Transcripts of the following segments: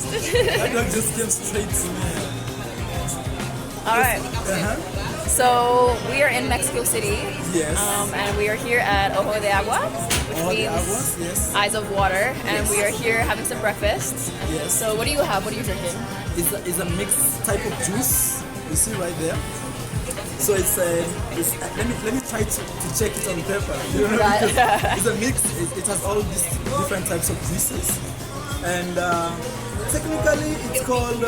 interested. That dog just came straight to me. All right. So we are in Mexico City. Yes. And we are here at Ojo de Agua, which Ojo de means Aguas, yes. eyes of water. And we are here having some breakfast. Yes. So what do you have? What are you drinking? It's a mixed type of juice. You see right there. So it's let me try to check it on paper. You know, because it's a mix. It has all these different types of juices, and technically it's called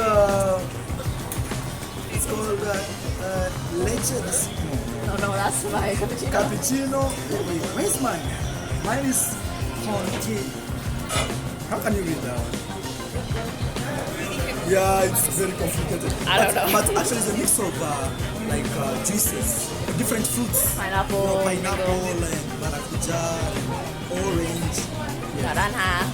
leche. No, that's my cappuccino. Cappuccino. Wait, where's mine? Mine is Conti. How can you read that one? Yeah, it's very complicated. I don't know. But actually, it's a mix of juices, different fruits. Pineapple, Pineapple and maracuja, orange. Naranja.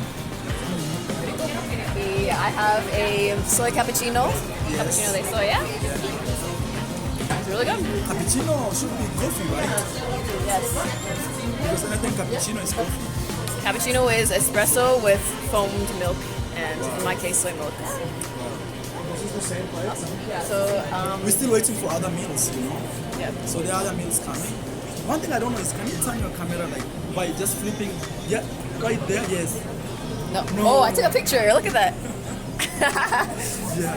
I have a soy cappuccino. Yes. Cappuccino de soya. It's really good. Cappuccino should be coffee, right? Yes. Because anything cappuccino is coffee. Cappuccino is espresso with foamed milk and, in my case, soy milk. Yeah, so We're still waiting for other meals, you know. yeah. So the other meals coming. One thing I don't know is, can you turn your camera like by just flipping? Yeah, right there. Yes. No. No. Oh, I took a picture. Look at that. Yeah.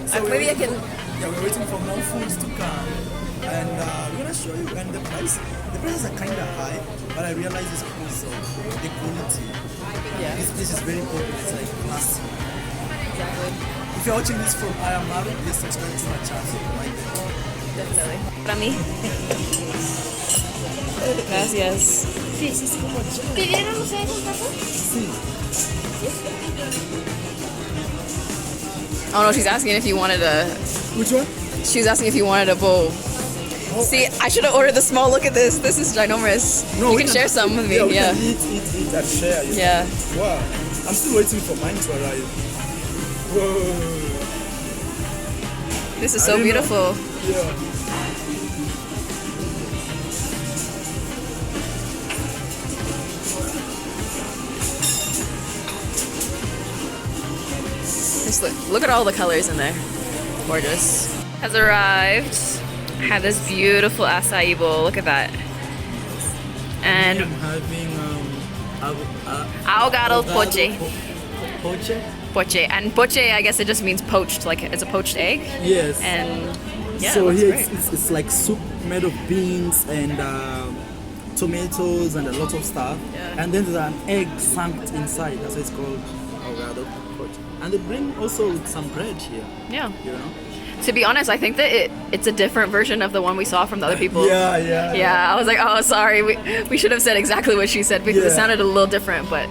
So Maybe I can. Yeah, we're waiting for more foods to come, and we're gonna show you. And the prices are kind of high, but I realize it's because of the quality. Yeah. This place is very good. It's like classy. Exactly. If you're watching this from I Am Marwa, please subscribe to my channel right there. Definitely. Para mí. Gracias. ¿Pidieron ustedes un taco? Sí. Oh no, she's asking if you wanted a. Which one? She's asking if you wanted a bowl. See, I should have ordered the small. Look at this. This is ginormous. No, you we can share some with me. Yeah, we Yeah. can eat and share. You Yeah. know? Wow. I'm still waiting for mine to arrive. Whoa. This is I so didn't know. beautiful. Yeah. Just look at all the colors in there. Gorgeous. Has arrived. I have this beautiful acai bowl. Look at that. And I'm having ahogado poche. Poche? Poche. And poche, I guess it just means poached. Like it's a poached egg. Yes. And yeah, so it looks here great. it's like soup made of beans and tomatoes and a lot of stuff. Yeah. And then there's an egg sunk inside. That's why it's called ahogado poche. And they bring also with some bread here. Yeah. You know? To be honest, I think that it's a different version of the one we saw from the other people. Yeah. Yeah, I was like, oh, sorry. We should have said exactly what she said because it Yeah. sounded a little different, but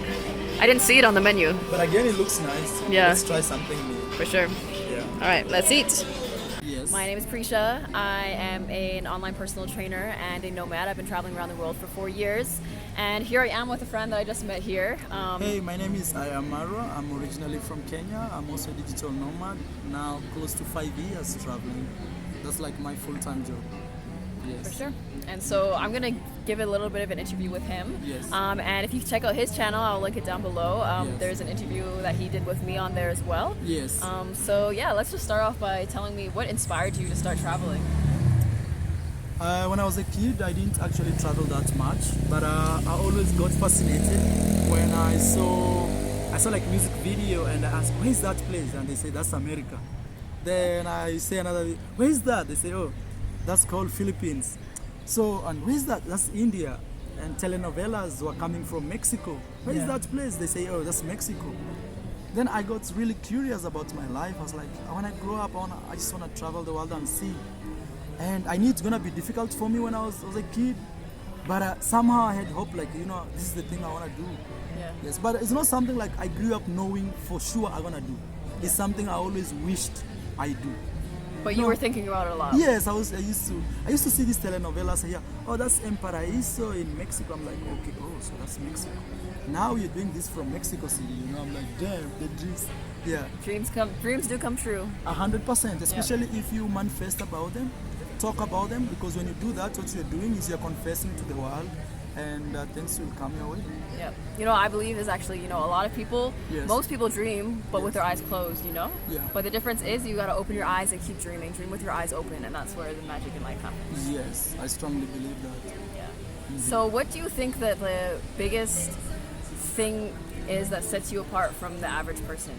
I didn't see it on the menu. But again, it looks nice. Yeah. Let's try something new. For sure. Yeah. All right, let's eat. Yes. My name is Precha. I am an online personal trainer and a nomad. I've been traveling around the world for 4 years. And here I am with a friend that I just met here. Hey, my name is I Am Marwa. I'm originally from Kenya. I'm also a digital nomad. Now close to 5 years traveling. That's like my full-time job. Yes. For sure. And so I'm going to give a little bit of an interview with him. Yes. And if you check out his channel, I'll link it down below. Yes. There's an interview that he did with me on there as well. Yes. So yeah, let's just start off by telling me what inspired you to start traveling. When I was a kid, I didn't actually travel that much, but I always got fascinated when I saw like music video and I asked, where's that place? And they say, that's America. Then I say another, where's that? They say, oh, that's called Philippines. So, and where's that? That's India. And telenovelas were coming from Mexico. Where's that place? They say, oh, that's Mexico. Then I got really curious about my life. I was like, when I grow up, I just want to travel the world and see. And I knew it's gonna be difficult for me when I was a kid, but somehow I had hope, like, you know, this is the thing I wanna do. Yeah. Yes, but it's not something like I grew up knowing for sure I'm gonna do. It's something I always wished I do. But you were thinking about it a lot. Yes, I used to see these telenovelas here. Oh, that's En Paraíso in Mexico. I'm like, okay, oh, so that's Mexico. Now you're doing this from Mexico City, you know. I'm like, damn, the dreams. Yeah. Dreams do come true. 100%, especially if you manifest about them, talk about them, because when you do that, what you're doing is you're confessing to the world and things will come your way. Yeah. You know, I believe is actually, you know, a lot of people, Yes. most people dream, but with their eyes closed, you know? Yeah. But the difference is you got to open your eyes and keep dreaming. Dream with your eyes open, and that's where the magic in life happens. Yes, I strongly believe that. Yeah. So what do you think that the biggest thing is that sets you apart from the average person?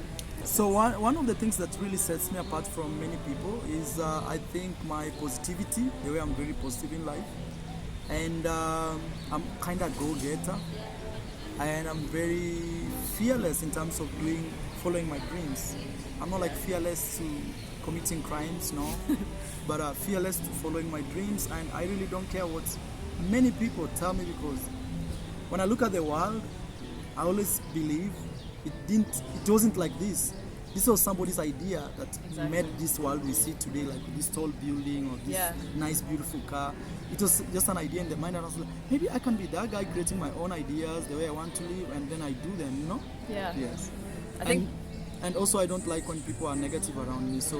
So one of the things that really sets me apart from many people is I think my positivity, the way I'm very positive in life, and I'm kind of go-getter, and I'm very fearless in terms of following my dreams. I'm not like fearless to committing crimes, no, but fearless to following my dreams, and I really don't care what many people tell me, because when I look at the world, I always believe it wasn't like this. This was somebody's idea that made this world we see today, like this tall building or this nice, beautiful car. It was just an idea in the mind, and I was like, maybe I can be that guy creating my own ideas, the way I want to live, and then I do them, you know? Yeah. Yes. I think... And also I don't like when people are negative around me, so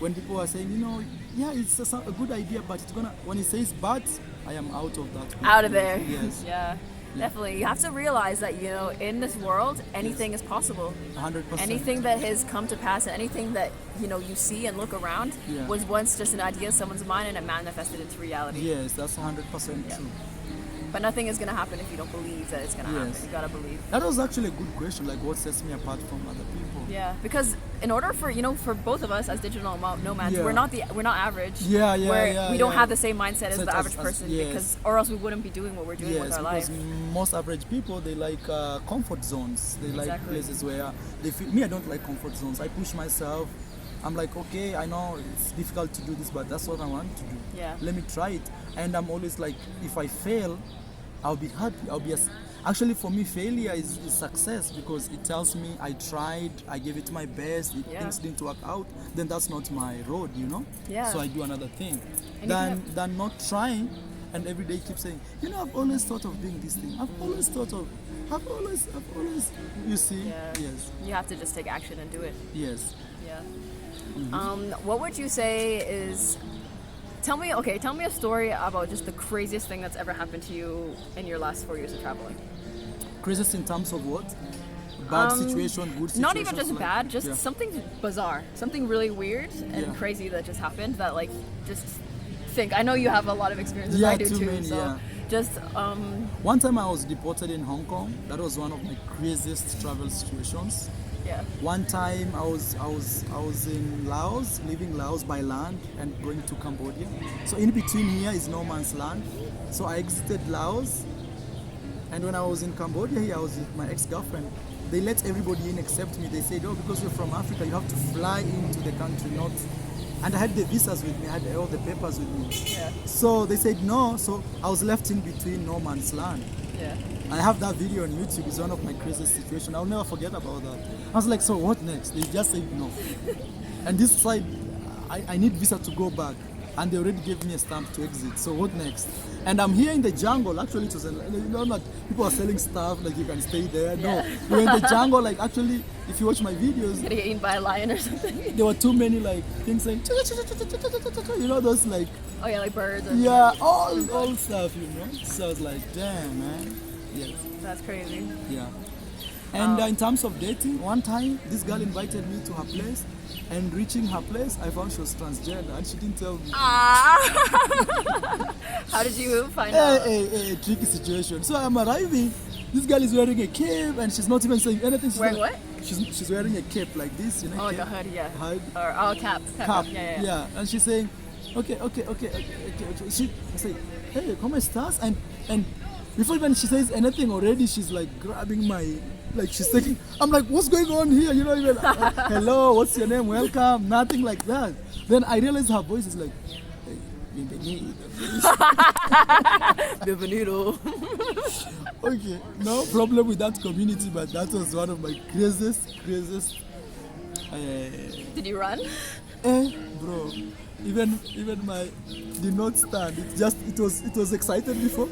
when people are saying, you know, yeah, it's a good idea, but when it says but, I am out of that. Out of there. Yes. Yeah. Definitely. You have to realize that, you know, in this world, anything is possible. 100%. Anything that has come to pass, anything that, you know, you see and look around was once just an idea in someone's mind and it manifested into reality. Yes, that's 100% true. But nothing is going to happen if you don't believe that it's going to happen. You got to believe. That was actually a good question, like what sets me apart from other people. Yeah, because in order for, you know, for both of us as digital nomads, we're not average. We don't have the same mindset as the average person, because or else we wouldn't be doing what we're doing with our life. Because most average people, they like comfort zones. They like places where they feel. Me, I don't like comfort zones. I push myself. I'm like, okay, I know it's difficult to do this, but that's what I want to do. Yeah. Let me try it. And I'm always like, if I fail, I'll be happy. Actually, for me, failure is success, because it tells me I tried, I gave it my best. If things didn't work out, then that's not my road, you know. Yeah. So I do another thing. Than not trying, and every day keep saying, you know, I've always thought of doing this thing. I've always, you see. Yeah. Yes. You have to just take action and do it. Yes. Yeah. What would you say is? Tell me a story about just the craziest thing that's ever happened to you in your last 4 years of traveling. Craziest in terms of what? Bad situation, good situation? Not even just bad, just something bizarre, something really weird and crazy that just happened that, like, just think. I know you have a lot of experiences, I do too. So just one time I was deported in Hong Kong. That was one of my craziest travel situations. Yeah. One time I was in Laos, leaving Laos by land and going to Cambodia. So in between here is no man's land. So I exited Laos, and when I was in Cambodia here, I was with my ex-girlfriend. They let everybody in except me. They said, oh, because you're from Africa, you have to fly into the country, not... And I had the visas with me, I had all the papers with me. Yeah. So they said no, so I was left in between no man's land. Yeah. I have that video on YouTube. It's one of my craziest situations. I'll never forget about that. I was like, so what next? They just said no. And this side, I need visa to go back. And they already gave me a stamp to exit. So what next? And I'm here in the jungle. Actually, it was, you know, like people are selling stuff, like you can stay there. No, we're in the jungle. Like actually, if you watch my videos, Getting eaten by a lion or something. there were too many like things saying, you know, those like, oh yeah, like birds. All stuff, you know. So I was like, damn, man. Yes. That's crazy. Yeah. And in terms of dating, one time this girl invited me to her place, and reaching her place, I found she was transgender, and she didn't tell me. How did you find out? A tricky situation. So I'm arriving. This girl is wearing a cape, and she's not even saying anything. She's wearing like, what? She's wearing a cape like this, you know. Oh, like cape. a hood, yeah. Hood. Or cap. Cap. Yeah. And she's saying, okay. I say, hey, ¿cómo estás? And before even she says anything already, she's like grabbing my, like she's taking, I'm like, what's going on here? You know, even, hello, what's your name? Welcome. Nothing like that. Then I realized her voice is like, hey, Bienvenido. Okay, no problem with that community, but that was one of my craziest. Did you run? Bro, even my did not stand. It was excited before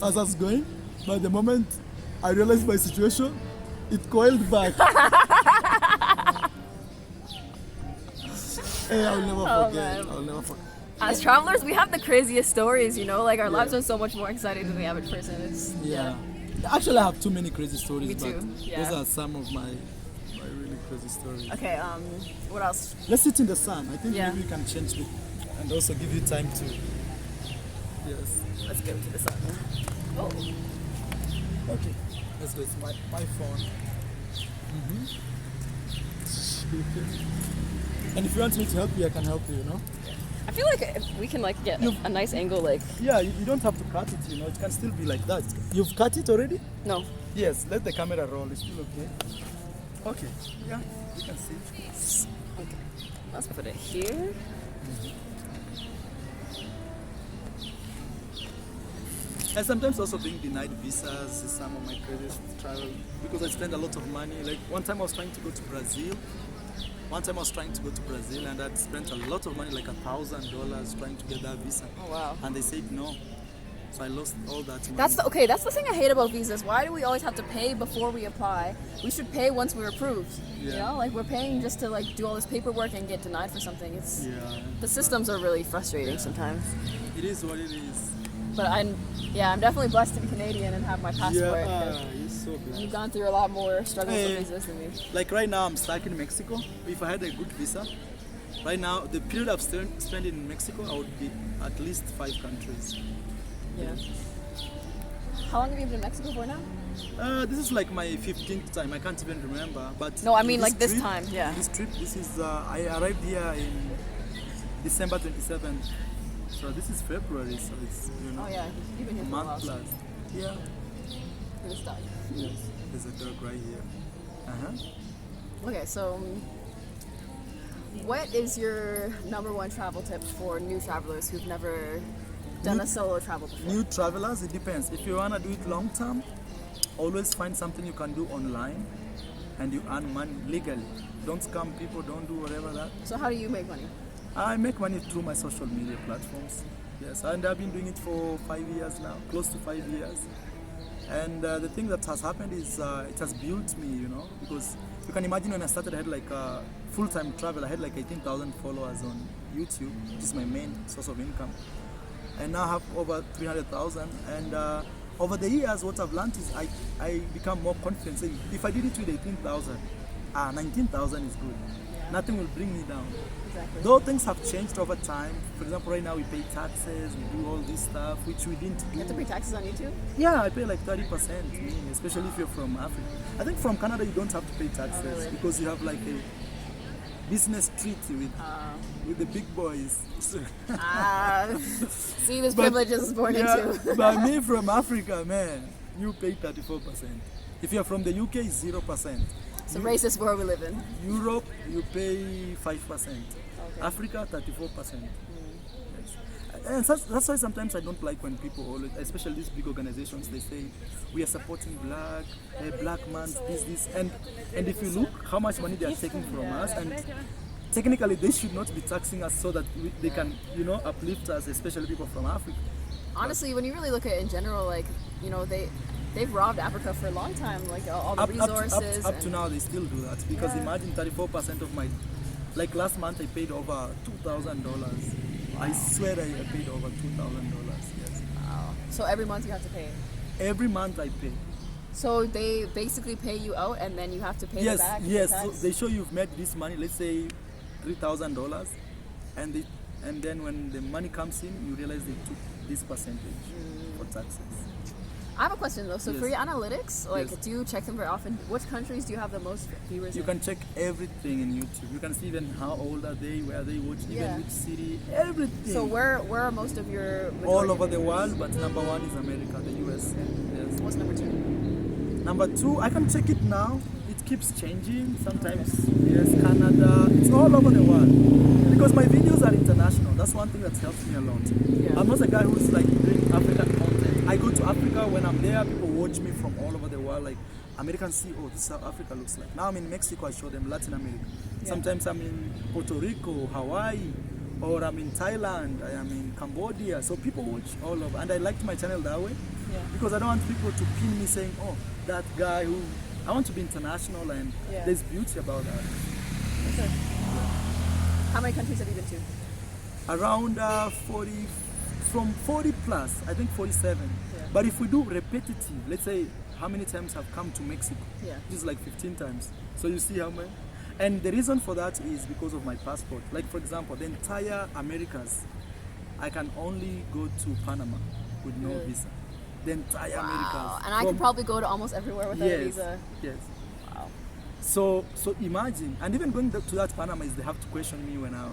as I was going, but the moment I realized my situation, it coiled back. I'll never forget. As travelers, we have the craziest stories, you know, like our lives are so much more exciting than the average person. It's, Actually, I have too many crazy stories, Me too. but those are some of my really crazy stories. Okay, what else? Let's sit in the sun. I think Yeah. maybe we can change it and also give you time to. Yes. Let's go to the sun. Oh. Okay. Let's go. It's my phone. And if you want me to help you, I can help you, you know? I feel like if we can like get a nice angle, like. Yeah, you don't have to cut it, you know? It can still be like that. You've cut it already? No. Yes, let the camera roll. It's still okay. Okay. Yeah, you can see. Okay. Let's put it here. And sometimes also being denied visas is some of my craziest travel because I spend a lot of money. Like one time I was trying to go to Brazil. And I'd spent a lot of money, like $1,000 trying to get that visa. Oh wow. And they said no. So I lost all that money. That's the thing I hate about visas. Why do we always have to pay before we apply? We should pay once we're approved. Yeah. You know, like we're paying just to like do all this paperwork and get denied for something. It's the systems are really frustrating sometimes. It is what it is. But I'm definitely blessed to be Canadian and have my passport. You're so blessed. You've gone through a lot more struggles with visas than me. Like right now I'm stuck in Mexico. If I had a good visa, right now the period I've spent in Mexico, I would be at least 5 countries. Yeah. How long have you been in Mexico for now? This is like my 15th time. I can't even remember. But no, I mean like this this time. Yeah. This trip. This is I arrived here in December 27th. So this is February. So it's Oh yeah, you've been here for a while. month plus. Yeah. Good stuff. Yes. There's a dog right here. Okay, so what is your number one travel tip for new travelers who've never done a solo travel before? New travelers, it depends. If you want to do it long term, always find something you can do online and you earn money legally. Don't scam people, don't do whatever that. So how do you make money? I make money through my social media platforms. Yes, and I've been doing it for 5 years now, close to 5 years. And the thing that has happened is it has built me, you know, because you can imagine when I started, I had like a full-time travel. I had like 18,000 followers on YouTube, which is my main source of income. And now I have over 300,000. And over the years, what I've learned is I become more confident. Saying, if I did it with 18,000, 19,000 is good. Yeah. Nothing will bring me down. Exactly. Though things have changed over time. For example, right now we pay taxes, we do all this stuff, which we didn't do. You have to pay taxes on YouTube? Yeah, I pay like 30%, especially if you're from Africa. I think from Canada you don't have to pay taxes because you have like a business treaty with the big boys. See, this privilege is born into. But me from Africa, man, you pay 34%. If you're from the UK, it's 0%. It's a racist world we live in. Europe, you pay 5%. Okay. Africa, 34%. Yes. And that's why sometimes I don't like when people always, especially these big organizations, they say we are supporting black man, this, and if you look how much money they are taking from us, and technically they should not be taxing us so that they can, you know, uplift us, especially people from Africa. Honestly, when you really look at it in general, like, you know, they've robbed Africa for a long time, like all the resources. Up to now, they still do that because imagine 34% of my, like last month I paid over $2,000. Wow. I swear I paid over $2,000. Yes. Wow. So every month you have to pay. Every month I pay. So they basically pay you out and then you have to pay them back. Yes. So they show you've made this money. Let's say $3,000, and then when the money comes in, you realize they took this percentage for taxes. I have a question though. So for your analytics, like, do you check them very often? Which countries do you have the most viewers You in? can check everything in YouTube. You can see even how old are they, where they watch, even which city, everything. So where are most of your all over the world, but number one is America, the US. Yes. What's number 2? Number 2, I can check it now. It keeps changing. Sometimes Canada. It's all over the world. Because my videos are international. That's one thing that helps me a lot. Yeah. I'm not a guy who's like doing African content. I go to Africa, when I'm there, people watch me from all over the world. Like Americans see, oh, this is how Africa looks like. Now I'm in Mexico, I show them Latin America. Yeah. Sometimes I'm in Puerto Rico, Hawaii, or I'm in Thailand, I am in Cambodia. So people watch all over. And I liked my channel that way because I don't want people to pin me saying, oh, that guy who... I want to be international, and there's beauty about that. Okay. How many countries have you been to? around 40, from 40 plus, I think 47. Yeah. But if we do repetitive, let's say how many times I've come to Mexico, Yeah. this is like 15 times. So you see how many? And the reason for that is because of my passport. Like for example, the entire Americas, I can only go to Panama with no Really? visa. The entire Wow. Americas. And I could probably go to almost everywhere without a visa. Yes. Wow. So imagine, and even going to that Panama is they have to question me when I.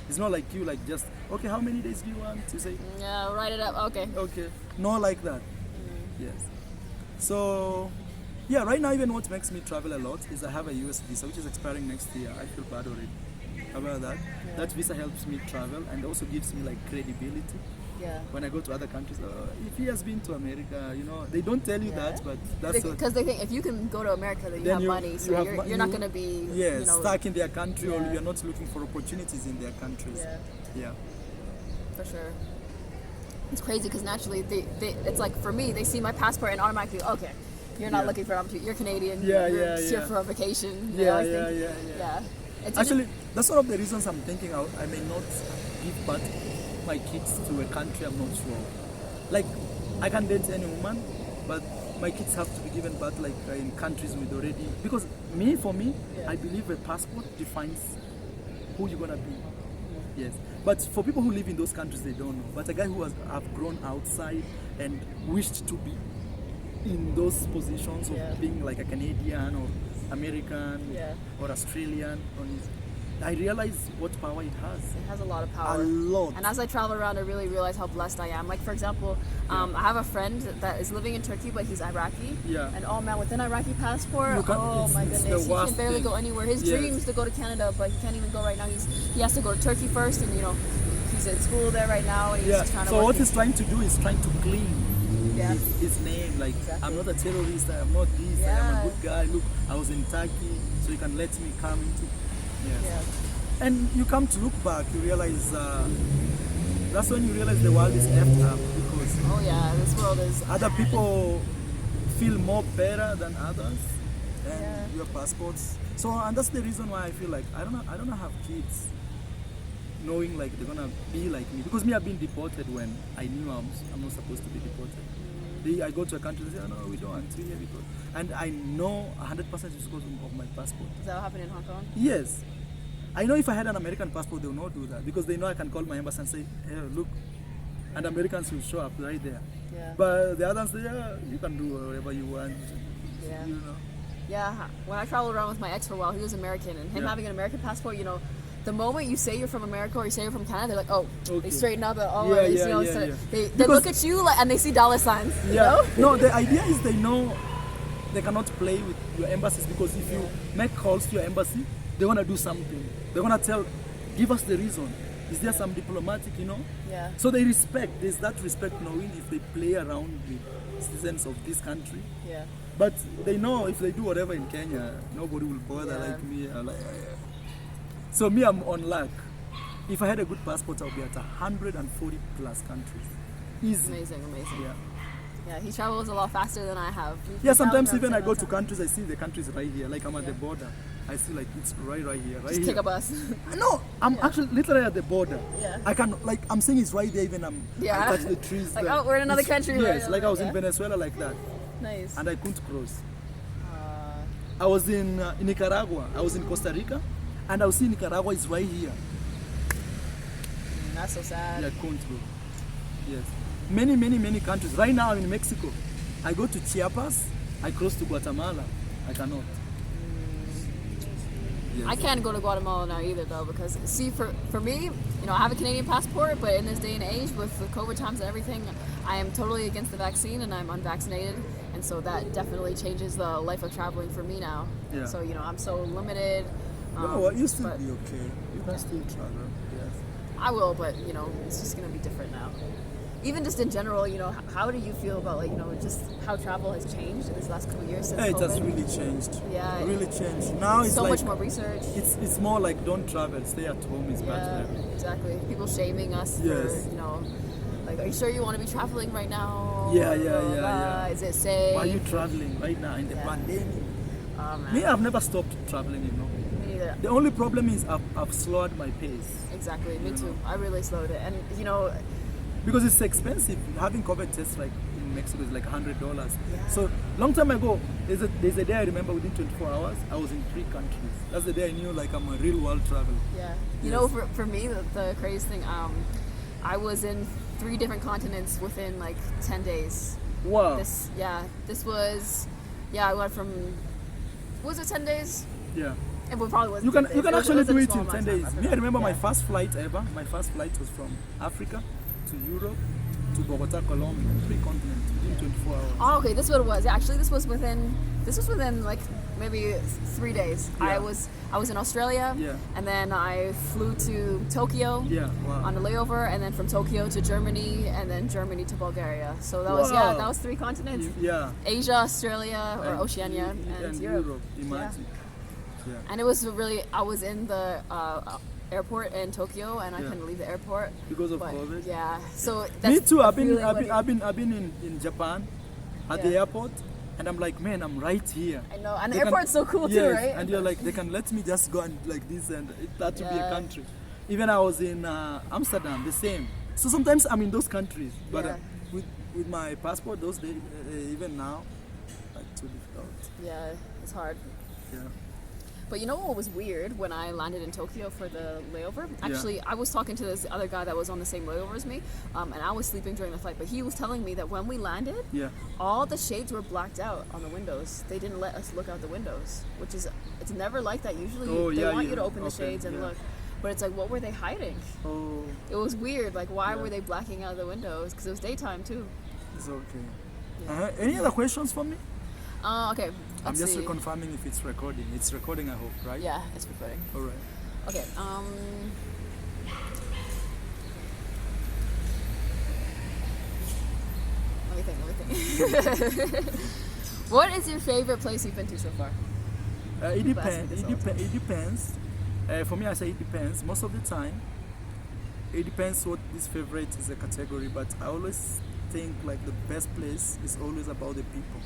It's not like you like just okay. How many days do you want? You say Yeah, write it up. Okay. okay. Not like that. Yes. So yeah, right now even what makes me travel a lot is I have a US visa which is expiring next year. I feel bad already about that. Yeah. That visa helps me travel and also gives me like credibility. Yeah. When I go to other countries, if he has been to America, they don't tell you that, but that's Because they think if you can go to America, then you then have you- money, so you have you're not going to be stuck in their country, or Yeah. you're not looking for opportunities in their countries. Yeah, Yeah. for sure. It's crazy because naturally, it's like for me, they see my passport and automatically, okay, you're not Yeah. looking for an opportunity. You're Canadian. Yeah, you're yeah, here yeah. for a vacation. They Yeah, always yeah, think- yeah. It's Actually, that's one of the reasons I'm thinking I may not give birth my kids to a country I'm not sure. Like, I can date any woman, but my kids have to be given birth like in countries with already. Because for me, Yeah. I believe a passport defines who you're gonna be. Yes. But for people who live in those countries, they don't know. But a guy who have grown outside and wished to be in those positions of Yeah. being like a Canadian or American Yeah. or Australian, I realize what power it has. It has a lot of power. A lot. And as I travel around, I really realize how blessed I am. Like, for example, I have a friend that is living in Turkey, but he's Iraqi. Yeah. And oh man, with an Iraqi passport, You can't- oh it's- my it's the goodness, he worst can barely thing. go anywhere. His Yes. dream is to go to Canada, but he can't even go right now. He has to go to Turkey first, and he's in school there right now, and he's Yeah. just trying to So work what his- he's trying to do is trying to clean Yeah. his name. Like, Exactly. I'm not a terrorist, I'm not this, I am Yeah. a good guy. Look, I was in Turkey, so you can let me come into. Yes. Yeah. And you come to look back, you realize that's when you realize the world is effed up because Oh yeah, this world is. other people feel more better than others and Yeah. your passports. So and that's the reason why I feel like I don't have kids knowing like they're gonna be like me, because me I've been deported when I knew I'm not supposed to be deported. I go to a country, they say, oh, no, we don't want to here because, and I know 100% it's because of my passport. Is that what happened in Hong Kong? Yes. I know if I had an American passport, they will not do that because they know I can call my embassy and say, hey, look, and Americans will show up right there. Yeah. But the others say, yeah, you can do whatever you want. Yeah. You know. Yeah, when I traveled around with my ex for a while, he was American, and him Yeah. having an American passport, the moment you say you're from America or you say you're from Canada, they're like, oh, Okay. they straighten up, and Yeah, it's, yeah, it's, yeah. They Because- look at you and they see dollar signs. You Yeah. know? No, the idea is they know they cannot play with your embassies because if you make calls to your embassy, they want to do something. They want to give us the reason. Is there some diplomatic, Yeah. So they respect. There's that respect knowing if they play around with citizens of this country. Yeah. But they know if they do whatever in Kenya, nobody will bother Yeah. like me. So me, I'm on luck. If I had a good passport, I'll be at 140 plus countries. Easy. Amazing. Yeah. Yeah, he travels a lot faster than I have. Yeah, sometimes Traveling even I around go the to time. countries, I see the countries right here. Like I'm at the border. I see like it's right here. Right Just here. take a bus. No, I'm actually literally at the border. Yeah. I can I'm saying it's right there. Even Yeah. I touch the trees. Like, there. oh, we're in another It's- country, Yes, right? like I was Yeah. in Venezuela like that, Nice. and I couldn't cross. I was in Nicaragua. I was in Costa Rica, and I was seeing Nicaragua is right here. That's so sad. Yeah, I couldn't go. Yes, many countries. Right now I'm in Mexico. I go to Chiapas. I cross to Guatemala. I cannot. Yes. I can't go to Guatemala now either, though, because see, for me, I have a Canadian passport, but in this day and age, with the COVID times and everything, I am totally against the vaccine, and I'm unvaccinated, and so that definitely changes the life of traveling for me now. Yeah. So I'm so limited. No, well, you still but be okay. You can still travel. Yes. I will, but it's just gonna be different now. Even just in general, how do you feel about just how travel has changed in these last couple of years since Yeah, it COVID? has really changed. Yeah, It really changed. Now it's so like much more research. it's more like don't travel, stay at home is Yeah, better. exactly. People shaming us Yes. for, like, are you sure you want to be traveling right now? Yeah, Blah, blah, blah. Is it safe? Why are you traveling right now in the Yeah. pandemic? Oh, man. Me, I've never stopped traveling, Me neither. Yeah. The only problem is I've slowed my pace Exactly. Me You too. know. I really slowed it, and because it's expensive. Having COVID tests like in Mexico is like $100. Yeah. So long time ago, there's a day I remember within 24 hours I was in 3 countries. That's the day I knew like I'm a real world traveler. Yeah. Yes. For me, the craziest thing, I was in 3 different continents within like 10 days. Wow. This was, I went from, was it 10 days? Yeah. It probably wasn't You 10 can days. actually was a do it small in 10 amount of days. time. Me, I remember my Yeah. first flight ever. My first flight was from Africa to Europe to Bogota, Colombia, 3 continents within 24 hours. Oh, okay, this is what it was. Yeah, actually, this was within like maybe 3 days. Yeah. I was in Australia, Yeah. and then I flew to Tokyo Yeah, wow. on a layover, and then from Tokyo to Germany, and then Germany to Bulgaria. So that was Wow. that was 3 continents: Yeah. Asia, Australia, or And- Oceania, and Europe. Imagine. Yeah. And it was really, I was in the airport in Tokyo, and I Yeah. couldn't leave the airport Because of but, COVID? Yeah, so that's Me too. the I've been feeling when in Japan at Yeah. the airport, and I'm like, man, I'm right here. I know, and the They can- airport's so cool too, yes, right? And you're like, they can let me just go and like this, and that to be a Yeah. country. Even I was in Amsterdam, the same. So sometimes I'm in those countries, but Yeah. with my passport, those days, even now, like too difficult. Yeah, it's hard. Yeah. But you know what was weird when I landed in Tokyo for the layover? Actually, I was talking to this other guy that was on the same layover as me, and I was sleeping during the flight. But he was telling me that when we landed, Yeah. all the shades were blacked out on the windows. They didn't let us look out the windows, which is, it's never like that. Usually Oh, they yeah, want yeah. you to open the Okay, shades and yeah. look. But it's like, what were they hiding? Oh, It was weird. Like, why Yeah. were they blacking out the windows? Because it was daytime too. it's okay. Any other questions for me? Okay. I'm Let's just see. reconfirming if it's recording. It's recording, I hope, right? Yeah, it's recording. All right. Okay. Let me think. What is your favorite place you've been to so far? It People ask me depends. this all the time. It depends. For me, I say it depends. Most of the time, it depends what this favorite is a category. But I always think like the best place is always about the people.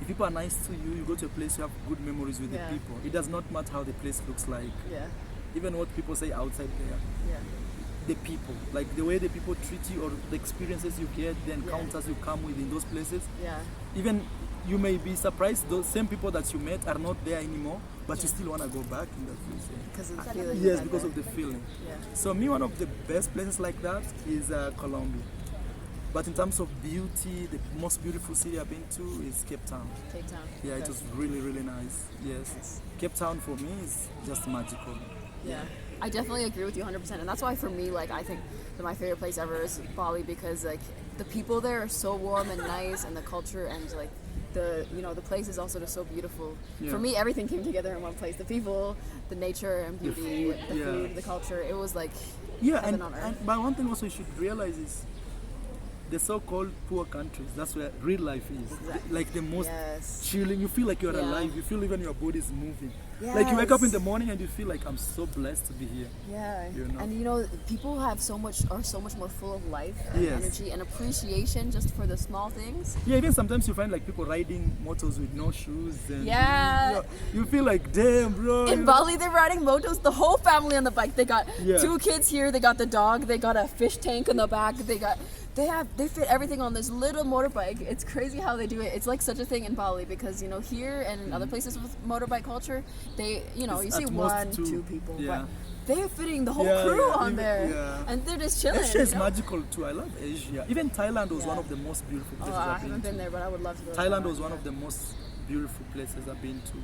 If people are nice to you, you go to a place you have good memories with Yeah. the people. It does not matter how the place looks like. Yeah. Even what people say outside there. Yeah. The people, like the way the people treat you or the experiences you get, the encounters you come with in those places. Yeah. Even you may be surprised those same people that you met are not there anymore, but you still want to go back in that place. Because of the feeling. you Yes, had because there. of the feeling. Yeah. So me, one of the best places like that is Colombia. But in terms of beauty, the most beautiful city I've been to is Cape Town. Cape Town. Yeah, Okay. it was really, really nice. Yes. Nice. Cape Town for me is just magical. Yeah, I definitely agree with you 100%, and that's why for me, like, I think that my favorite place ever is Bali, because like the people there are so warm and nice, and the culture and like the the place is also just so beautiful. Yeah. For me, everything came together in one place: the people, the nature and beauty, food, the yeah. food, the culture. It was like Yeah, heaven on earth. but one thing also you should realize is the so-called poor countries, that's where real life is. Exactly. Like the most Yes. chilling, you feel like you're Yeah. alive, you feel even your body is moving. Like you wake up in Yes. the morning and you feel like I'm so blessed to be here. Yeah, You know? and people have so much more full of life and Yes. energy and appreciation just for the small things. Yeah, even sometimes you find like people riding motors with no shoes and Yeah. you feel like damn bro. In Bali, they're riding motos. The whole family on the bike. They got Yeah. 2 kids here. They got the dog. They got a fish tank in the back. They fit everything on this little motorbike. It's crazy how they do it. It's like such a thing in Bali because here and in other places with motorbike culture, they you It's see at most 1, 2 two. people, Yeah. but they're fitting the whole Yeah, crew yeah, on even- there, yeah. and they're just chilling. Asia is you know? magical too. I love Asia. Even Thailand was Yeah. one of the most beautiful Oh, places I I've haven't been been to. there, but I would love to go. to Thailand was one of the most beautiful places I've been to,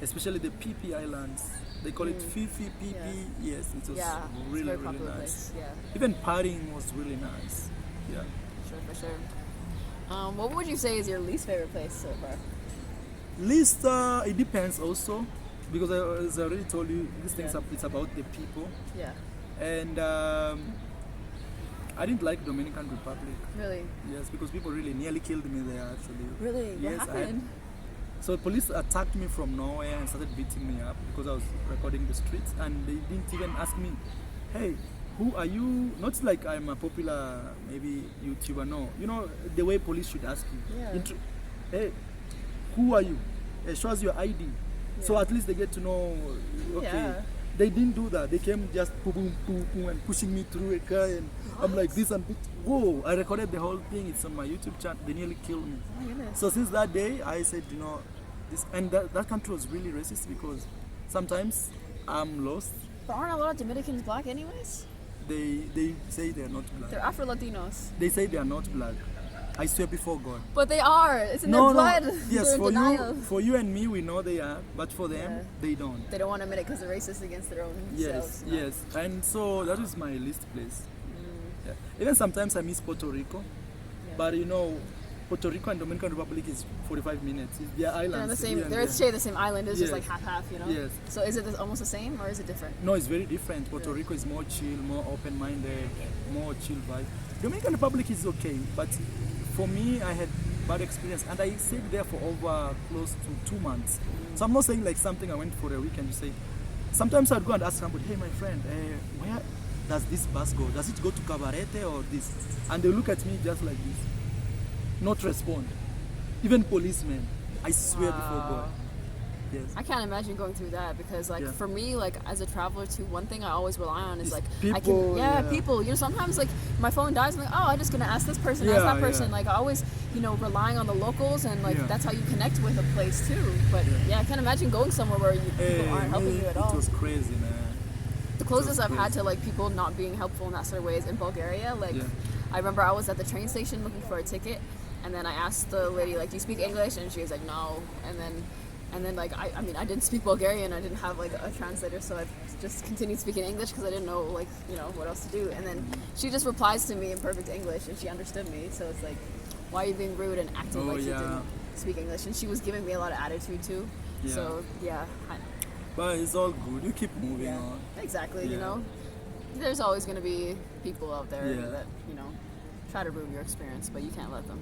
especially the Phi Islands. They call it Fifi, Phi. Yes, it was Yeah, it's a really, very really popular nice. place. Yeah. Even partying was really nice. Yeah. For sure. What would you say is your least favorite place so far? Least, it depends also, because as I already told you, these things Yeah. it's about the people. Yeah. And I didn't like Dominican Republic. Really? Yes, because people really nearly killed me there actually. Really? Yes, What I had- happened? So police attacked me from nowhere and started beating me up because I was recording the streets, and they didn't even ask me, hey, who are you? Not like I'm a popular maybe YouTuber, no. You know the way police should ask you. Yeah. Hey, who are you? Show us your ID. So at least they get to know, okay, Yeah. they didn't do that. They came just boom, boom, boom, boom, and pushing me through a car, and I'm like this and bit. Whoa! I recorded the whole thing. It's on my YouTube channel. They nearly killed me. Oh my goodness. So since that day, I said, this, and that country was really racist because sometimes I'm lost. But aren't a lot of Dominicans black anyways? They say they're not black. They're Afro-Latinos. They say they are not black. I swear before God. But they are. It's in their blood. Yes, They're in denial. for you and me, we know they are, but for them, Yeah. they don't. They don't want to admit it because they're racist against their own Yes, selves. No. yes, and so that is my least place. Yeah. Even sometimes I miss Puerto Rico, but Puerto Rico and Dominican Republic is 45 minutes. It's their islands. They're on the same. here and They're there. share the same island. It's just Yes. like half. Yes. So is it almost the same or is it different? No, it's very different. Puerto Rico is more chill, more open-minded, more chill vibe. Dominican Republic is okay, but for me, I had bad experience, and I stayed there for over close to 2 months. So I'm not saying like something I went for a weekend. You say, sometimes I'd go and ask somebody, hey, my friend, where does this bus go? Does it go to Cabarete or this? And they look at me just like this, not respond. Even policemen, I swear before God. Yes. I can't imagine going through that because, like, Yeah. for me, like, as a traveler too, one thing I always rely on is It's like people, yeah. people. Sometimes like my phone dies, I'm like, oh, I'm just gonna ask this person, ask Yeah, that person. yeah. Like, I always, relying on the locals and like Yeah. that's how you connect with a place too. But yeah, I can't imagine going somewhere where people aren't helping you at all. It was crazy, man. The closest I've had crazy. to like people not being helpful in that sort of way is in Bulgaria. Like, Yeah. I remember I was at the train station looking for a ticket, and then I asked the lady like, "Do you speak English?" And she was like, "No." And then like I didn't speak Bulgarian. I didn't have like a translator, so I just continued speaking English because I didn't know like what else to do. And then she just replies to me in perfect English, and she understood me. So it's like, why are you being rude and acting Oh, like you yeah. didn't speak English? And she was giving me a lot of attitude too. Yeah. So yeah, But it's all good. You keep moving yeah, on. exactly. Yeah. There's always going to be people out there Yeah. that try to ruin your experience, but you can't let them.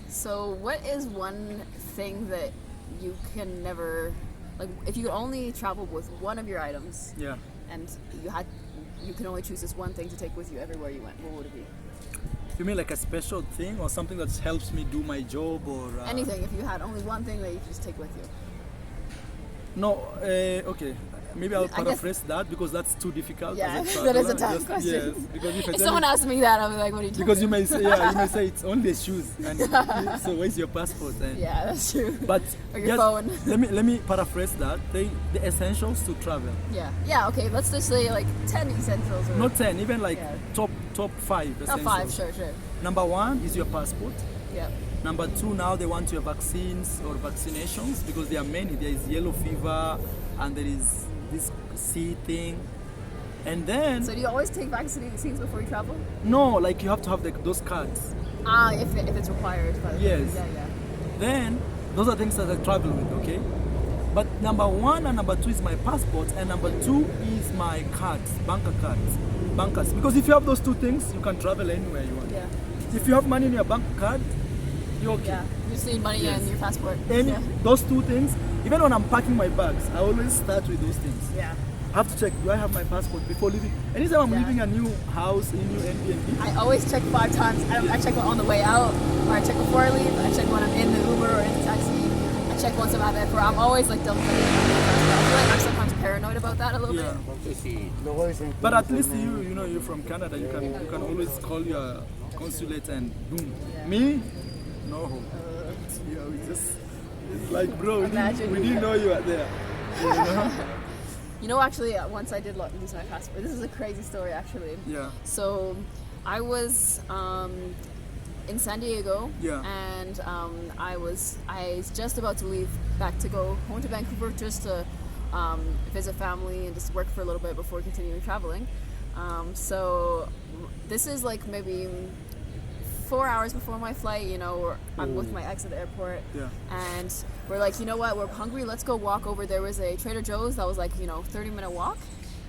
So what is one thing that you can never, like, if you could only travel with one of your items Yeah. and you can only choose this one thing to take with you everywhere you went, what would it be? You mean like a special thing or something that helps me do my job or Anything, if you had only one thing that you could just take with you. No, okay. Maybe I'll I guess- paraphrase that because that's too difficult. Yeah, as a that is a traveler. tough question. Yes, because if I If tell someone you, asked me that, I'd be like, what are you talking because you may say, it's only shoes, and so where's your passport? And, Yeah, that's true. But Or your phone. let me paraphrase that. The essentials to travel. Yeah, okay, let's just say like 10 essentials. Or Not 10, even like Yeah. top 5 Top essentials. 5, sure. Number 1 is your passport. Yeah. Number 2, now they want your vaccines or vaccinations because there are many. There is yellow fever and there is this C thing. And then, So do you always take vaccines before you travel? no, like you have to have those cards. If it's required. By the Yes. Yeah. Then, those are things that I travel with, okay? But number 1 and number 2 is my passport, and number 2 is my cards, bankers. Because if you have those 2 things, you can travel anywhere you want. Yeah. If you have money in your bank card, you're okay. Yeah. You just need money Yes. and your passport. Those 2 things, even when I'm packing my bags, I always start with those things. Yeah. I have to check, do I have my passport before leaving? Anytime I'm Yeah. leaving a new house, a new Airbnb, I always check 5 times. I check on the way out, or I check before I leave. I check when I'm in the Uber or in the taxi. I check once I'm at the airport. I'm always like double checking. I feel like I'm sometimes paranoid about that a little yeah. bit. But at least you're from Canada. You can always call your consulate and boom. Yeah. Me, no. We just it's like bro, Imagine. we didn't know you were there. Actually, once I did lose my passport. This is a crazy story, actually. Yeah. So, I was in San Diego, Yeah. and I was just about to leave back to go home to Vancouver just to visit family and just work for a little bit before continuing traveling. So, this is like maybe 4 hours before my flight. I'm with my ex at the airport, Yeah. and we're like, you know what? We're hungry. Let's go walk over. There was a Trader Joe's that was like 30-minute walk.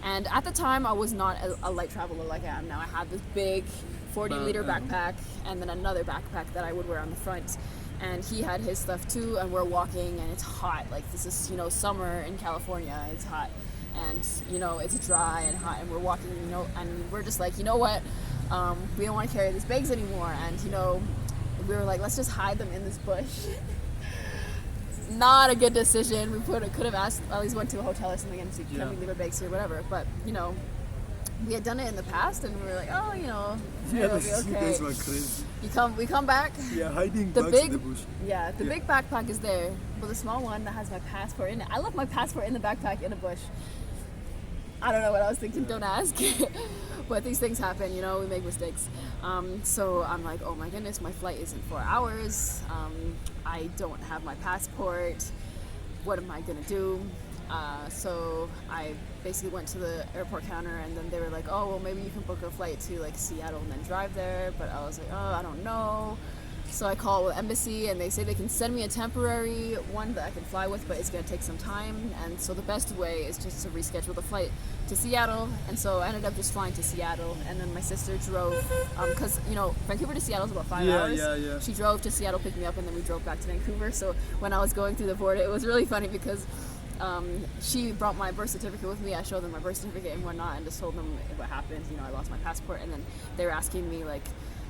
And at the time, I was not a light traveler like I am now. I had this big 40-liter backpack and then another backpack that I would wear on the front. And he had his stuff too, and we're walking, and it's hot. Like, this is, summer in California. It's hot. And, it's dry and hot, and we're walking, and we're just like, you know what? We don't want to carry these bags anymore. And, we were like, let's just hide them in this bush. not a good decision. We could have asked, at least went to a hotel or something and said, Yeah. can we leave our bags here, whatever. But, you know, we had done it in the past and we were like, oh, you know, Yeah, it'll the be you okay. guys were crazy. We come back. Yeah, hiding The bags in big, the bush. yeah, the Yeah. big backpack is there, but the small one that has my passport in it. I left my passport in the backpack in a bush. I don't know what I was thinking. Don't ask. But these things happen, you know. We make mistakes. So I'm like, oh my goodness, my flight is in 4 hours. I don't have my passport. What am I gonna do? So I basically went to the airport counter, and then they were like, oh well, maybe you can book a flight to like Seattle and then drive there. But I was like, oh, I don't know. So I call the embassy and they say they can send me a temporary one that I can fly with, but it's going to take some time. And so the best way is just to reschedule the flight to Seattle. And so I ended up just flying to Seattle. And then my sister drove, because, you know, Vancouver to Seattle is about 5 hours. Yeah. She drove to Seattle, picked me up, and then we drove back to Vancouver. So when I was going through the border, it was really funny because she brought my birth certificate with me. I showed them my birth certificate and whatnot and just told them what happened. You know, I lost my passport. And then they were asking me, like,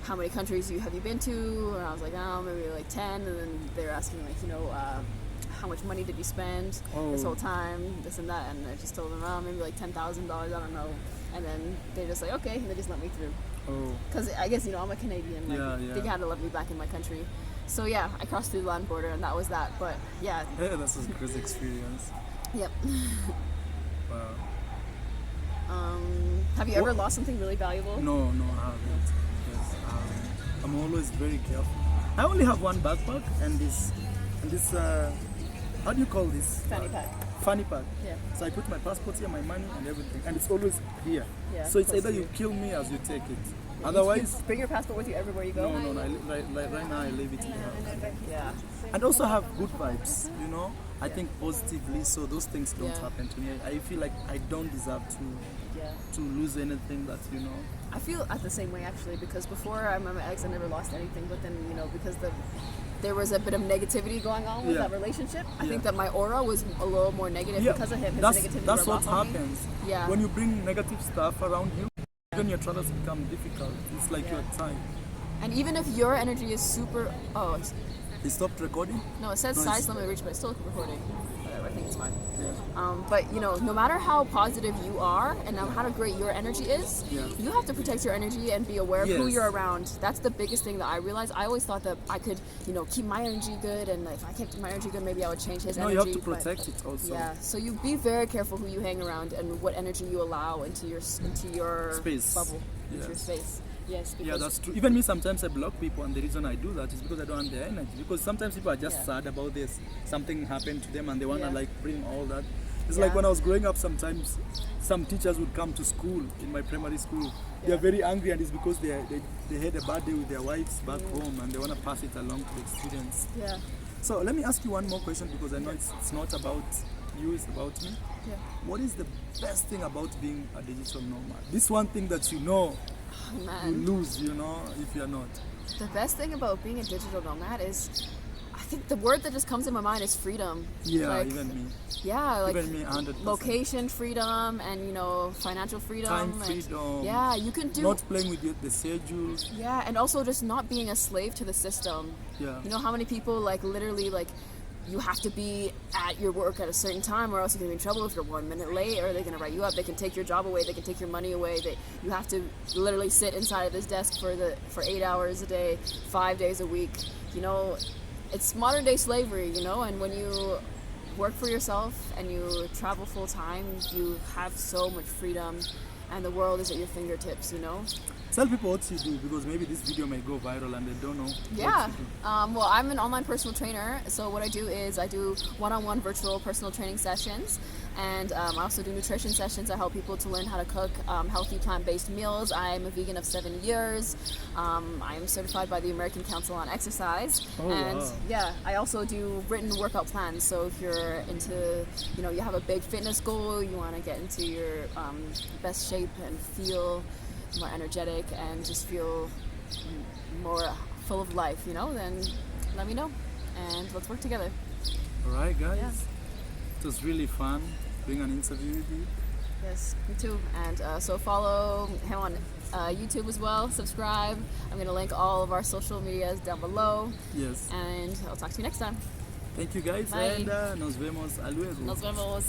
how many countries have you been to? And I was like, oh, maybe like 10. And then they were asking, like, you know, how much money did you spend this whole time, this and that. And I just told them, oh, maybe like $10,000, I don't know. And then they're just like, okay, and they just let me through. Oh. Because I guess, you know, I'm a Canadian. Like, Yeah. they had to let me back in my country. So yeah, I crossed through the land border and that was that. But yeah. Yeah, that's a great experience. Yep. Wow. Have you ever lost something really valuable? No, I haven't. Because I'm always very careful. I only have one backpack and this how do you call this? Fanny pack. Fanny pack. Yeah. So I put my passport here, my money and everything, and it's always here. Yeah, So it's close either to you you. kill me as you take it. You Otherwise, bring your passport with you everywhere you go? no. Right now I leave it here. Yeah. And also have good vibes, you know. I think positively, so those things don't Yeah. happen to me. I feel like I don't deserve Yeah. to lose anything that, you know. I feel the same way actually because before I met my ex I never lost anything, but then, you know, because there was a bit of negativity going on with Yeah. that relationship, I Yeah. think that my aura was a little more negative because of him. His negativity that's rubbed what off on me. happens. Yeah. When you bring negative stuff around you, even your travels become difficult. It's like Yeah. your time. And even if your energy is super, They stopped recording? no, it says No, size it's- limit reached, but it's still recording. Whatever, I think it's fine. Yeah. But you know, no matter how positive you are and no matter how great your energy is, Yeah. you have to protect your energy and be aware of who Yes. you're around. That's the biggest thing that I realized. I always thought that I could, you know, keep my energy good, and if I kept my energy good, maybe I would change his No, energy. you have to but- protect it also. Yeah, so you be very careful who you hang around and what energy you allow into your Space. bubble, into your Yes. space. Yes, because Yeah, that's true. Even me, sometimes I block people, and the reason I do that is because I don't want their energy. Because sometimes people are just Yeah. sad about this, something happened to them, and they want to Yeah. like bring all that. It's Yeah. like when I was growing up, sometimes some teachers would come to school in my primary school. They are Yeah. very angry, and it's because they had a bad day with their wives back home, and they want to pass it along to the students. yeah, So let me ask you one more question, because I know it's not about you, it's about me. yeah. What is the best thing about being a digital nomad? This one thing that you know Oh, you man. lose, you know, if you're not. The best thing about being a digital nomad is, I think the word that just comes in my mind is freedom. Yeah, Like, even me. Yeah, like Even me, 100%. location freedom and, you know, financial freedom. Time and- freedom. Yeah, you can do. Not playing with the schedule. Yeah, and also just not being a slave to the system. Yeah. You know how many people like literally like you have to be at your work at a certain time or else you're gonna be in trouble if you're 1 minute late, or they're gonna write you up. They can take your job away. They can take your money away. You have to literally sit inside of this desk for 8 hours a day, 5 days a week. You know, it's modern day slavery. You know, and when you work for yourself and you travel full time, you have so much freedom, and the world is at your fingertips. You know. Tell people what you do, because maybe this video may go viral and they don't know Yeah. what you do. Well, I'm an online personal trainer. So what I do is I do one-on-one virtual personal training sessions, and I also do nutrition sessions. I help people to learn how to cook healthy plant-based meals. I'm a vegan of 7 years. I am certified by the American Council on Exercise. Oh, and wow. yeah, I also do written workout plans. So if you're into, you know, you have a big fitness goal, you want to get into your best shape and feel more energetic and just feel more full of life, you know, then let me know and let's work together. All right, guys. Yeah. It was really fun doing an interview with you. Yes, me too. And so follow him on YouTube as well, subscribe. I'm going to link all of our social medias down below, Yes. and I'll talk to you next time. Thank you guys Bye. and nos vemos a luego. Nos vemos.